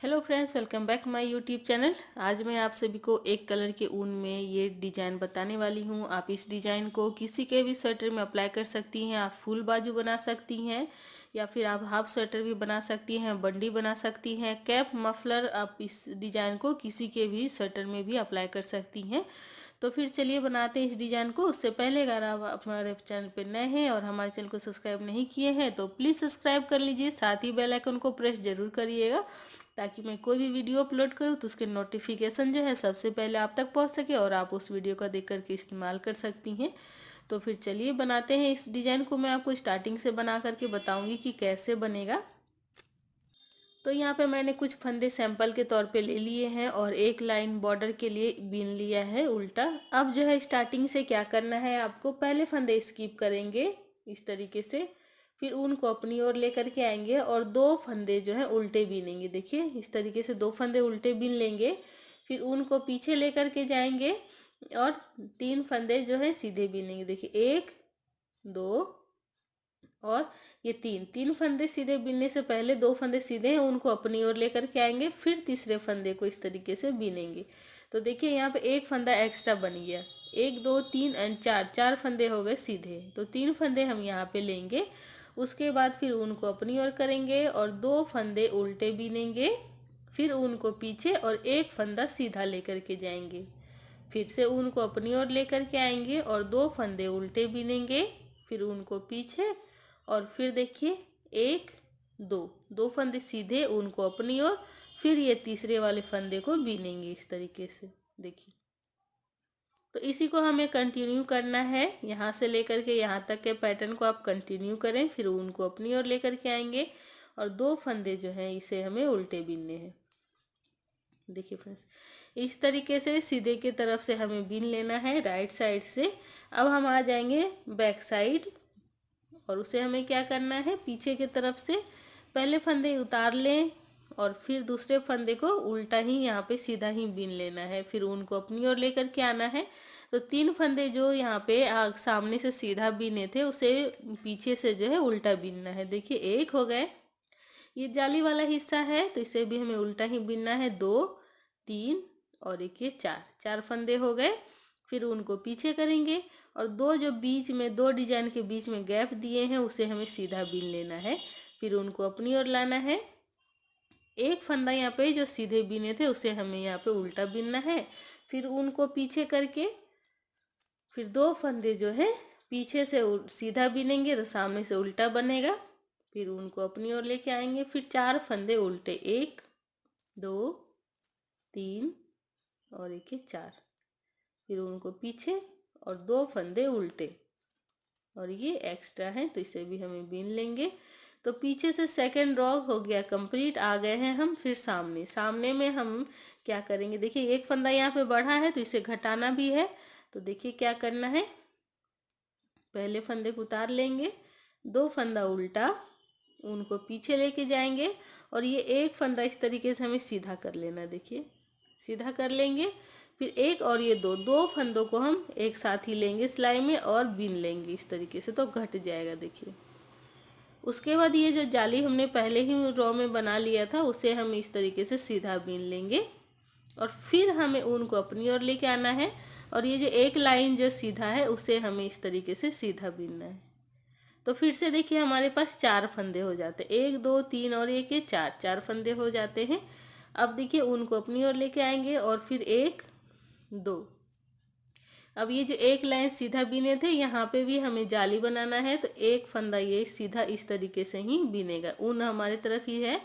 Hello friends, welcome back my YouTube channel. आज मैं आप सभी को एक कलर के ऊन में ये डिजाइन बताने वाली हूँ। आप इस डिजाइन को किसी के भी स्वेटर में अप्लाई कर सकती हैं। आप फुल बाजू बना सकती हैं या फिर आप हाफ स्वेटर भी बना सकती हैं, बंडी बना सकती हैं, कैप, मफलर। आप इस डिजाइन को किसी के भी स्वेटर में भी अप्लाई कर सकती हैं। तो फिर चलिए बनाते हैं इस डिजाइन को। उससे पहले अगर आप हमारे चैनल पर नए हैं और हमारे चैनल को सब्सक्राइब नहीं किए हैं तो प्लीज़ सब्सक्राइब कर लीजिए, साथ ही बेल आइकन को प्रेस जरूर करिएगा ताकि मैं कोई भी वीडियो अपलोड करूँ तो उसके नोटिफिकेशन जो है सबसे पहले आप तक पहुंच सके और आप उस वीडियो का देख करके इस्तेमाल कर सकती हैं। तो फिर चलिए बनाते हैं इस डिजाइन को। मैं आपको स्टार्टिंग से बना करके बताऊंगी कि कैसे बनेगा। तो यहाँ पे मैंने कुछ फंदे सैंपल के तौर पे ले लिए हैं और एक लाइन बॉर्डर के लिए बीन लिया है उल्टा। अब जो है स्टार्टिंग से क्या करना है, आपको पहले फंदे स्किप करेंगे इस तरीके से, फिर ऊन को अपनी ओर लेकर के आएंगे और दो फंदे जो है उल्टे बीनेंगे। देखिए इस तरीके से दो फंदे उल्टे बीन लेंगे, फिर ऊन को पीछे लेकर के जाएंगे और तीन फंदे जो है सीधे बीनेंगे। देखिए एक, दो और ये तीन तीन फंदे सीधे बीनने से पहले दो फंदे सीधे हैं उनको अपनी ओर लेकर के आएंगे, फिर तीसरे फंदे को इस तरीके से बीनेंगे। तो देखिए यहाँ पे एक फंदा एक्स्ट्रा बन गया, एक दो तीन एंड चार, चार फंदे हो गए सीधे। तो तीन फंदे हम यहाँ पे लेंगे, उसके बाद फिर उनको अपनी ओर करेंगे और दो फंदे उल्टे बीनेंगे, फिर उनको पीछे और एक फंदा सीधा लेकर के जाएंगे, फिर से ऊन को अपनी ओर लेकर के आएंगे और दो फंदे उल्टे बीनेंगे, फिर ऊन को पीछे और फिर देखिए एक, दो, दो फंदे सीधे ऊन को अपनी ओर, फिर ये तीसरे वाले फंदे को बीनेंगे इस तरीके से। देखिए तो इसी को हमें कंटिन्यू करना है, यहाँ से लेकर के यहाँ तक के पैटर्न को आप कंटिन्यू करें। फिर ऊन को अपनी ओर लेकर के आएंगे और दो फंदे जो हैं इसे हमें उल्टे बीनने हैं। देखिए फ्रेंड्स इस तरीके से सीधे की तरफ से हमें बीन लेना है राइट साइड से। अब हम आ जाएंगे बैक साइड और उसे हमें क्या करना है, पीछे की तरफ से पहले फंदे उतार लें और फिर दूसरे फंदे को उल्टा ही यहाँ पे सीधा ही बीन लेना है, फिर उनको अपनी ओर लेकर के आना है। तो तीन फंदे जो यहाँ पे सामने से सीधा बीने थे उसे पीछे से जो है उल्टा बीनना है। देखिए एक हो गए, ये जाली वाला हिस्सा है तो इसे भी हमें उल्टा ही बीनना है। दो, तीन और एक, ये चार, चार फंदे हो गए। फिर उनको पीछे करेंगे और दो जो बीच में, दो डिजाइन के बीच में गैप दिए हैं उसे हमें सीधा बीन लेना है, फिर उनको अपनी ओर लाना है। एक फंदा यहाँ पे जो सीधे बीने थे उसे हमें यहाँ पे उल्टा बीनना है, फिर उनको पीछे करके फिर दो फंदे जो है पीछे से सीधा बीनेंगे तो सामने से उल्टा बनेगा, फिर उनको अपनी ओर लेके आएंगे। फिर चार फंदे उल्टे, एक, दो, तीन और एक, चार, फिर उनको पीछे और दो फंदे उल्टे और ये एक्स्ट्रा है तो इसे भी हमें बीन लेंगे। तो पीछे से सेकंड रो हो गया कंप्लीट। आ गए हैं हम फिर सामने। सामने में हम क्या करेंगे, देखिए एक फंदा यहाँ पे बढ़ा है तो इसे घटाना भी है। तो देखिए क्या करना है, पहले फंदे को उतार लेंगे, दो फंदा उल्टा, उनको पीछे लेके जाएंगे और ये एक फंदा इस तरीके से हमें सीधा कर लेना। देखिए सीधा कर लेंगे, फिर एक और ये दो, दो फंदों को हम एक साथ ही लेंगे सिलाई में और बीन लेंगे इस तरीके से, तो घट जाएगा। देखिए उसके बाद ये जो जाली हमने पहले ही रो में बना लिया था उसे हम इस तरीके से सीधा बीन लेंगे और फिर हमें ऊन को अपनी ओर लेके आना है और ये जो एक लाइन जो सीधा है उसे हमें इस तरीके से सीधा बीनना है। तो फिर से देखिए हमारे पास चार फंदे हो जाते हैं, एक, दो, तीन और एक, ये चार, चार फंदे हो जाते हैं। अब देखिए ऊन को अपनी ओर लेके आएंगे और फिर एक, दो। अब ये जो एक लाइन सीधा बीने थे यहाँ पे भी हमें जाली बनाना है तो एक फंदा ये सीधा इस तरीके से ही बीनेगा, ऊन हमारे तरफ ही है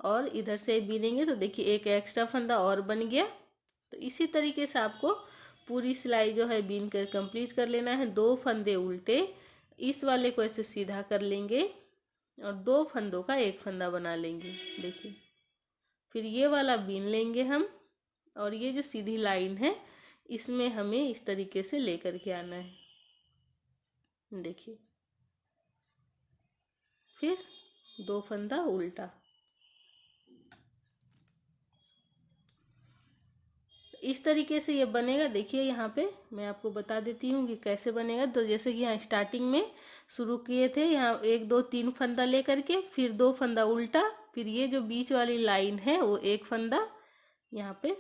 और इधर से बीनेंगे तो देखिए एक एक्स्ट्रा फंदा और बन गया। तो इसी तरीके से आपको पूरी सिलाई जो है बीन कर कंप्लीट कर लेना है। दो फंदे उल्टे, इस वाले को ऐसे सीधा कर लेंगे और दो फंदों का एक फंदा बना लेंगे। देखिए फिर ये वाला बीन लेंगे हम और ये जो सीधी लाइन है इसमें हमें इस तरीके से लेकर के आना है। देखिए फिर दो फंदा उल्टा, इस तरीके से ये बनेगा। देखिए यहाँ पे मैं आपको बता देती हूँ कि कैसे बनेगा। तो जैसे कि यहाँ स्टार्टिंग में शुरू किए थे, यहाँ 1 2 3 फंदा लेकर के, फिर 2 फंदा उल्टा, फिर ये जो बीच वाली लाइन है वो 1 फंदा, यहाँ पे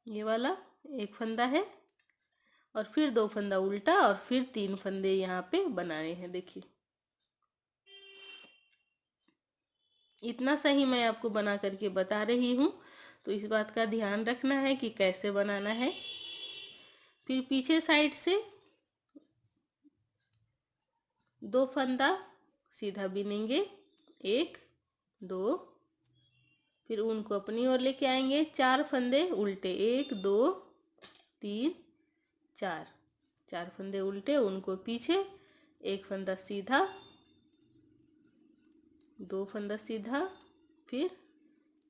ये वाला 1 फंदा है, और फिर 2 फंदा उल्टा, और फिर 3 फंदे यहाँ पे बनाने हैं। देखिए इतना सही मैं आपको बना करके बता रही हूँ, तो इस बात का ध्यान रखना है कि कैसे बनाना है। फिर पीछे साइड से 2 फंदा सीधा बिनेंगे, 1 2, फिर ऊन को अपनी ओर लेके आएंगे, 4 फंदे उल्टे, 1 2 3 4, 4 फंदे उल्टे, ऊन को पीछे, 1 फंदा सीधा, 2 फंदा सीधा, फिर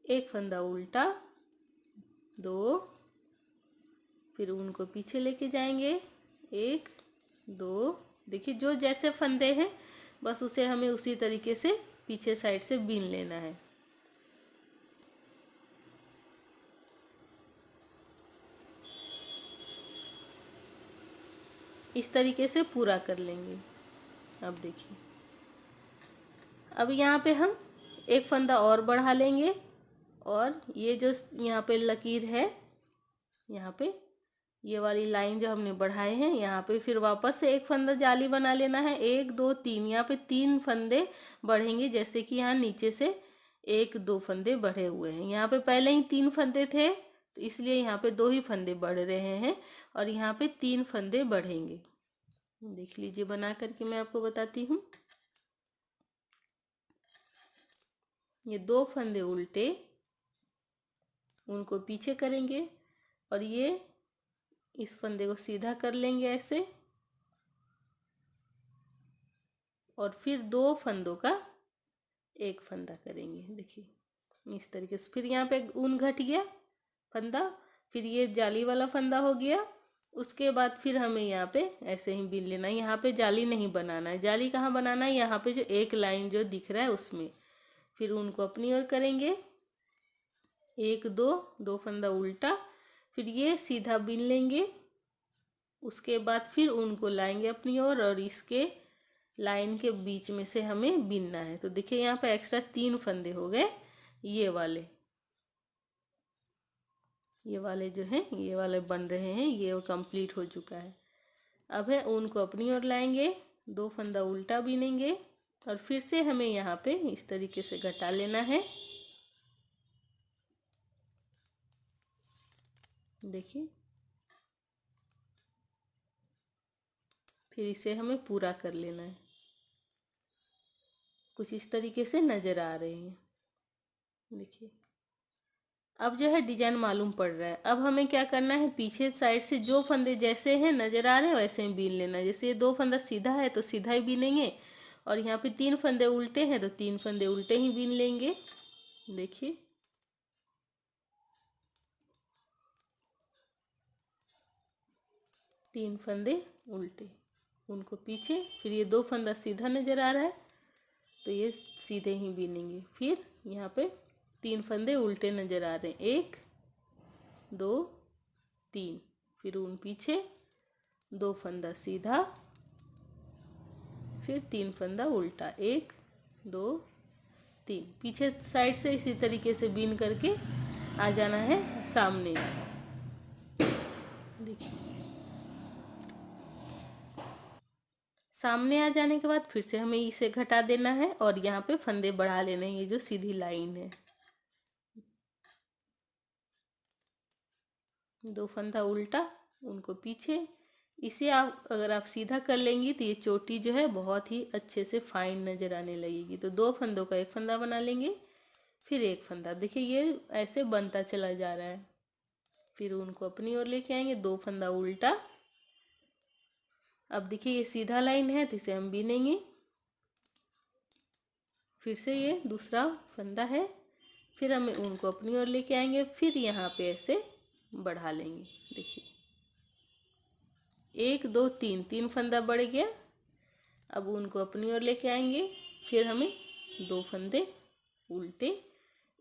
1 फंदा उल्टा, 2, फिर ऊन को पीछे लेके जाएंगे, 1 2। देखिए जो जैसे फंदे हैं बस उसे हमें उसी तरीके से पीछे साइड से बीन लेना है। इस तरीके से पूरा कर लेंगे। अब देखिए, अब यहाँ पे हम 1 फंदा और बढ़ा लेंगे, और ये जो यहाँ पे लकीर है, यहाँ पे ये वाली लाइन जो हमने बढ़ाए हैं, यहाँ पे फिर वापस से 1 फंदा जाली बना लेना है, 1 2 3, यहाँ पे 3 फंदे बढ़ेंगे। जैसे कि यहाँ नीचे से 1 2 फंदे बढ़े हुए हैं, यहाँ पे पहले ही 3 फंदे थे तो इसलिए यहाँ पे 2 ही फंदे बढ़ रहे हैं, और यहाँ पे 3 फंदे बढ़ेंगे। देख लीजिए बना करके मैं आपको बताती हूँ। ये 2 फंदे उल्टे, उनको पीछे करेंगे, और ये इस फंदे को सीधा कर लेंगे ऐसे, और फिर 2 फंदों का 1 फंदा करेंगे। देखिए इस तरीके से, फिर यहाँ पे ऊन घट गया फंदा, फिर ये जाली वाला फंदा हो गया। उसके बाद फिर हमें यहाँ पे ऐसे ही बीन लेना है। यहाँ पे जाली नहीं बनाना है। जाली कहाँ बनाना है? यहाँ पे जो एक लाइन जो दिख रहा है उसमें। फिर ऊन को अपनी ओर करेंगे, 1 2, 2 फंदा उल्टा, फिर ये सीधा बीन लेंगे। उसके बाद फिर ऊन को लाएंगे अपनी ओर, और इसके लाइन के बीच में से हमें बीनना है। तो देखिए यहाँ पे एक्स्ट्रा 3 फंदे हो गए, ये वाले जो हैं, ये वाले बन रहे हैं, ये कंप्लीट हो चुका है। अब है ऊन को अपनी ओर लाएंगे, 2 फंदा उल्टा बीनेंगे, और फिर से हमें यहाँ पे इस तरीके से घटा लेना है। देखिए फिर इसे हमें पूरा कर लेना है। कुछ इस तरीके से नजर आ रहे हैं। देखिए अब जो है डिजाइन मालूम पड़ रहा है। अब हमें क्या करना है, पीछे साइड से जो फंदे जैसे हैं नजर आ रहे हैं वैसे ही बीन लेना है। जैसे ये 2 फंदा सीधा है तो सीधा ही बीनेंगे, और यहाँ पे 3 फंदे उल्टे हैं तो 3 फंदे उल्टे ही बीन लेंगे। देखिए तीन फंदे उल्टे, उनको पीछे, फिर ये 2 फंदा सीधा नजर आ रहा है तो ये सीधे ही बीनेंगे। फिर यहाँ पे 3 फंदे उल्टे नजर आ रहे हैं, 1 2 3, फिर ऊन पीछे, 2 फंदा सीधा, फिर 3 फंदा उल्टा, 1 2 3, पीछे साइड से इसी तरीके से बीन करके आ जाना है सामने। देखिए सामने आ जाने के बाद फिर से हमें इसे घटा देना है, और यहाँ पे फंदे बढ़ा लेने हैं। ये जो सीधी लाइन है, 2 फंदा उल्टा, उनको पीछे। इसे आप अगर आप सीधा कर लेंगी तो ये चोटी जो है बहुत ही अच्छे से फाइन नजर आने लगेगी। तो 2 फंदों का 1 फंदा बना लेंगे, फिर 1 फंदा। देखिए ये ऐसे बनता चला जा रहा है। फिर उनको अपनी ओर लेके आएंगे, 2 फंदा उल्टा। अब देखिए ये सीधा लाइन है तो इसे हम बीनेंगे। फिर से ये दूसरा फंदा है, फिर हमें उनको अपनी ओर लेके आएंगे, फिर यहाँ पे ऐसे बढ़ा लेंगे। देखिए 1 2 3, 3 फंदा बढ़ गया। अब उनको अपनी ओर लेके आएंगे, फिर हमें 2 फंदे उल्टे,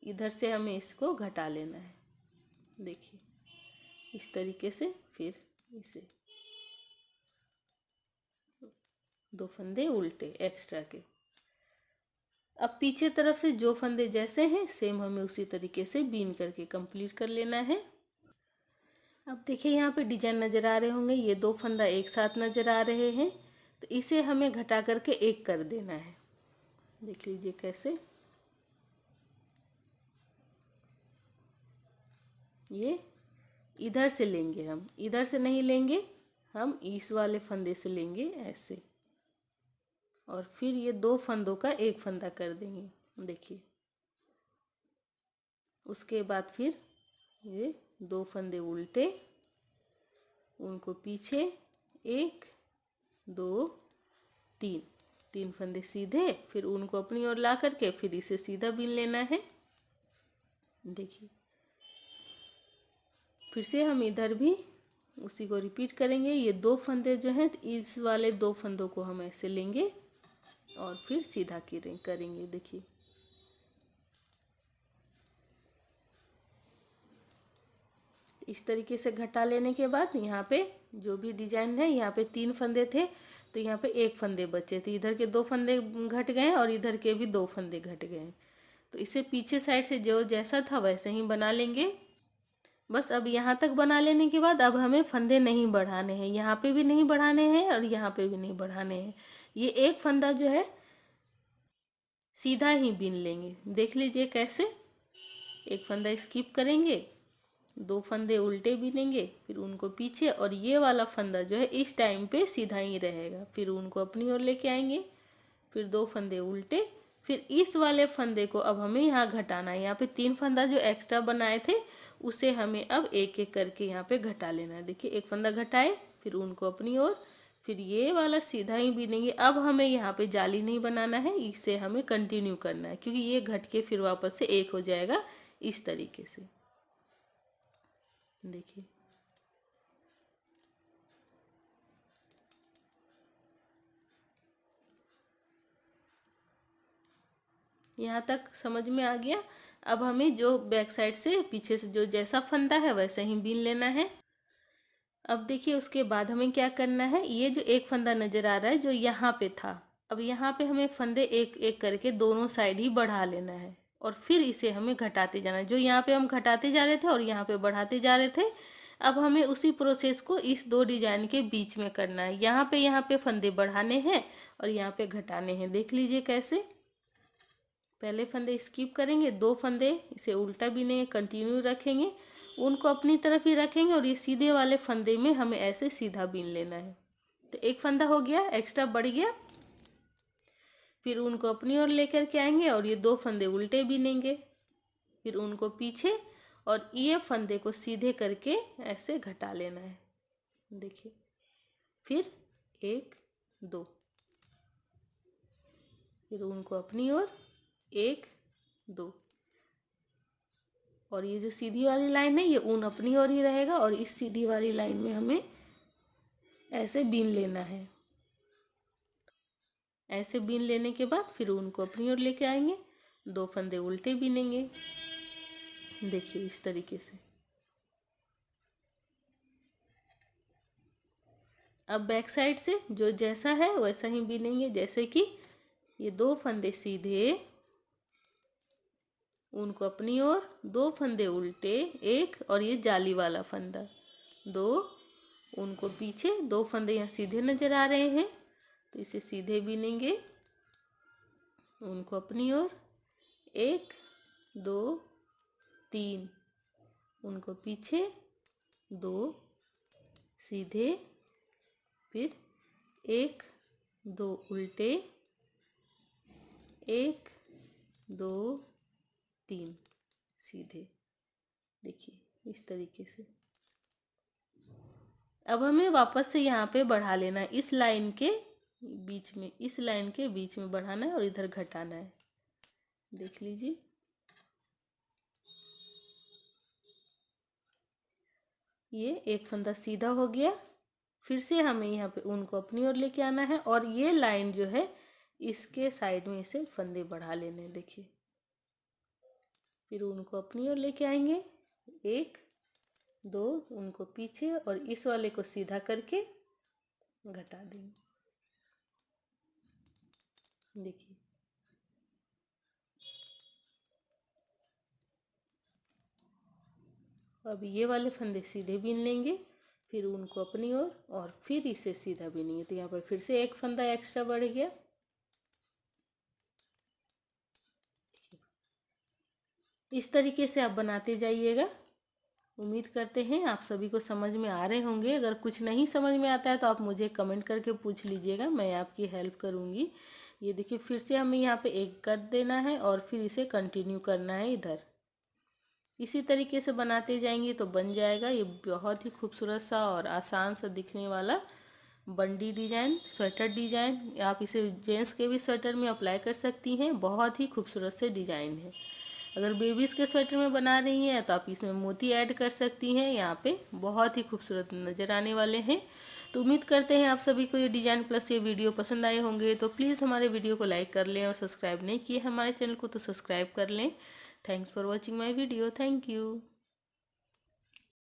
इधर से हमें इसको घटा लेना है। देखिए इस तरीके से। फिर इसे 2 फंदे उल्टे एक्स्ट्रा के। अब पीछे तरफ से जो फंदे जैसे हैं सेम हमें उसी तरीके से बीन करके कंप्लीट कर लेना है। अब देखिए यहाँ पे डिजाइन नजर आ रहे होंगे, ये 2 फंदा एक साथ नजर आ रहे हैं, तो इसे हमें घटा करके एक कर देना है। देख लीजिए कैसे, ये इधर से लेंगे, हम इधर से नहीं लेंगे, हम इस वाले फंदे से लेंगे ऐसे, और फिर ये 2 फंदों का एक फंदा कर देंगे। देखिए उसके बाद फिर ये 2 फंदे उल्टे, उनको पीछे, 1 2 3, 3 फंदे सीधे, फिर उनको अपनी ओर ला करके फिर इसे सीधा बीन लेना है। देखिए फिर से हम इधर भी उसी को रिपीट करेंगे। ये 2 फंदे जो हैं इस वाले 2 फंदों को हम ऐसे लेंगे और फिर सीधा करेंगे। देखिए इस तरीके से घटा लेने के बाद यहाँ पे जो भी डिजाइन है, यहाँ पे 3 फंदे थे तो यहाँ पे 1 फंदे बचे थे, इधर के 2 फंदे घट गए और इधर के भी 2 फंदे घट गए। तो इसे पीछे साइड से जो जैसा था वैसे ही बना लेंगे। बस अब यहाँ तक बना लेने के बाद अब हमें फंदे नहीं बढ़ाने हैं, यहाँ पे भी नहीं बढ़ाने हैं और यहाँ पे भी नहीं बढ़ाने हैं। ये एक फंदा जो है सीधा ही बीन लेंगे। देख लीजिए कैसे, एक फंदा स्किप करेंगे, 2 फंदे उल्टे बीनेंगे, फिर उनको पीछे, और ये वाला फंदा जो है इस टाइम पे सीधा ही रहेगा, फिर उनको अपनी ओर लेके आएंगे, फिर 2 फंदे उल्टे, फिर इस वाले फंदे को अब हमें यहाँ घटाना है। यहाँ पे 3 फंदा जो एक्स्ट्रा बनाए थे उसे हमें अब एक एक करके यहाँ पे घटा लेना है। देखिए एक फंदा घटाए, फिर उनको अपनी ओर, फिर ये वाला सीधा ही बीनेंगे। अब हमें यहाँ पे जाली नहीं बनाना है, इसे हमें कंटिन्यू करना है क्योंकि ये घट के फिर वापस से एक हो जाएगा इस तरीके से। देखिए यहाँ तक समझ में आ गया। अब हमें जो बैक साइड से पीछे से जो जैसा फंदा है वैसे ही बीन लेना है। अब देखिए उसके बाद हमें क्या करना है, ये जो एक फंदा नजर आ रहा है जो यहाँ पे था, अब यहाँ पे हमें फंदे एक एक करके दोनों साइड ही बढ़ा लेना है और फिर इसे हमें घटाते जाना है। जो यहाँ पे हम घटाते जा रहे थे और यहाँ पे बढ़ाते जा रहे थे, अब हमें उसी प्रोसेस को इस 2 डिजाइन के बीच में करना है। यहाँ पे फंदे बढ़ाने हैं और यहाँ पे घटाने हैं। देख लीजिए कैसे, पहले फंदे स्किप करेंगे, 2 फंदे इसे उल्टा बीनेंगे, कंटिन्यू रखेंगे, उनको अपनी तरफ ही रखेंगे और ये सीधे वाले फंदे में हमें ऐसे सीधा बीन लेना है। तो एक फंदा हो गया, एक्स्ट्रा बढ़ गया, फिर उनको अपनी ओर लेकर के आएंगे और ये 2 फंदे उल्टे बीनेंगे, फिर उनको पीछे और ये फंदे को सीधे करके ऐसे घटा लेना है। देखिए फिर 1 2, फिर उनको अपनी ओर 1 2, और ये जो सीधी वाली लाइन है ये ऊन अपनी ओर ही रहेगा और इस सीधी वाली लाइन में हमें ऐसे बीन लेना है। ऐसे बीन लेने के बाद फिर ऊन को अपनी ओर लेके आएंगे, 2 फंदे उल्टे बीनेंगे। देखिए इस तरीके से। अब बैक साइड से जो जैसा है वैसा ही बीनेंगे, जैसे कि ये 2 फंदे सीधे, उनको अपनी ओर, 2 फंदे उल्टे, 1, और ये जाली वाला फंदा 2, उनको पीछे, 2 फंदे यहाँ सीधे नजर आ रहे हैं तो इसे सीधे बीनेंगे, उनको अपनी ओर, 1 2 3, उनको पीछे, 2 सीधे, फिर 1 2 उल्टे, 1 2 3 सीधे। देखिए इस तरीके से। अब हमें वापस से यहाँ पे बढ़ा लेना है, इस लाइन के बीच में, इस लाइन के बीच में बढ़ाना है और इधर घटाना है। देख लीजिए ये एक फंदा सीधा हो गया, फिर से हमें यहाँ पे ऊन को अपनी ओर लेके आना है और ये लाइन जो है इसके साइड में इसे फंदे बढ़ा लेने। देखिए फिर ऊन को अपनी ओर लेके आएंगे, 1 दो उनको पीछे और इस वाले को सीधा करके घटा देंगे। देखिए अब ये वाले फंदे सीधे बीन लेंगे, फिर उनको अपनी ओर और फिर इसे सीधा बीनेंगे। तो यहाँ पर फिर से एक फंदा एक्स्ट्रा बढ़ गया। इस तरीके से आप बनाते जाइएगा। उम्मीद करते हैं आप सभी को समझ में आ रहे होंगे। अगर कुछ नहीं समझ में आता है तो आप मुझे कमेंट करके पूछ लीजिएगा, मैं आपकी हेल्प करूँगी। ये देखिए फिर से हमें यहाँ पे एक कर देना है और फिर इसे कंटिन्यू करना है इधर। इसी तरीके से बनाते जाएंगे तो बन जाएगा ये बहुत ही खूबसूरत सा और आसान सा दिखने वाला बंडी डिजाइन, स्वेटर डिजाइन। आप इसे जेंट्स के भी स्वेटर में अप्लाई कर सकती हैं, बहुत ही खूबसूरत से डिजाइन है। अगर बेबीज के स्वेटर में बना रही हैं तो आप इसमें मोती ऐड कर सकती हैं, यहाँ पे बहुत ही खूबसूरत नजर आने वाले हैं। तो उम्मीद करते हैं आप सभी को ये डिजाइन प्लस ये वीडियो पसंद आए होंगे। तो प्लीज़ हमारे वीडियो को लाइक कर लें और सब्सक्राइब नहीं किए हमारे चैनल को तो सब्सक्राइब कर लें। Thanks for watching my video. Thank you.